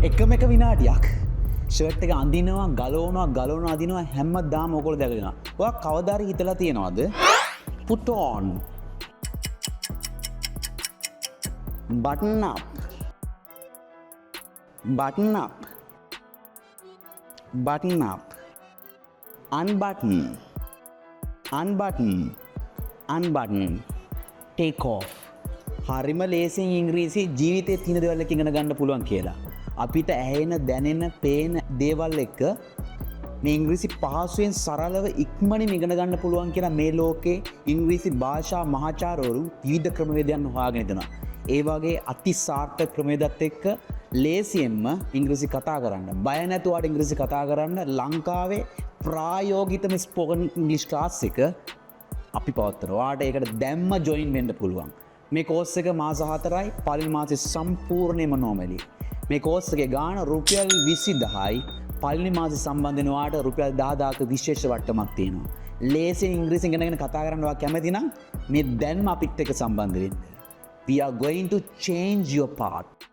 එකම එක විනාඩියක් ෂර්ට් එක අඳිනවා ගලවනවා අදිනවා හැමදාම ඕගොල්ලෝ දැකගෙන. ඔයා කවදා හරි හිතලා තියනවද? put on, button up, button up, button up, unbutton, unbutton, unbutton, take off. හරිම ලේසියෙන් ඉංග්‍රීසි ජීවිතේ තියෙන දේවල් එක ඉගෙන ගන්න පුළුවන් කියලා. අපිට ඇහෙන දැනෙන පේන දේවල් එක මේ ඉංග්‍රීසි පහසුවෙන් සරලව ඉක්මනින් ඉගෙන ගන්න පුළුවන් කියලා මේ ලෝකේ ඉංග්‍රීසි භාෂා මහාචාර්යවරු විවිධ ක්‍රමවේදයන් හොයාගෙන ඉඳනවා. ඒ වගේ අති සාර්ථක ක්‍රමවේදත් එක්ක ලේසියෙන්ම ඉංග්‍රීසි කතා කරන්න. බය නැතුවට ඉංග්‍රීසි කතා කරන්න ලංකාවේ ප්‍රායෝගිකම ස්පෝකන් ඉංග්‍රීසි ක්ලාස් එක අපි පවත්වනවා. ඔයාට ඒකට දැම්ම ජොයින් වෙන්න පුළුවන්. මේ කෝස් එක මාස 4යි. පළවෙනි මාසේ සම්පූර්ණයෙන්ම නෝමලි. මේ කෝස් එකේ ගාණ රුපියල් 20000යි. පළවෙනි මාසේ සම්බන්ධ වෙන ඔයාට රුපියල් 10000ක විශේෂ වට්ටමක් තියෙනවා. ලේසියෙන් ඉංග්‍රීසි ඉගෙනගෙන කතා කරන්න ඔයා කැමති නම් මේ දැන්ම අපිත් එක්ක සම්බන්ධ වෙන්න. We are going to change your path.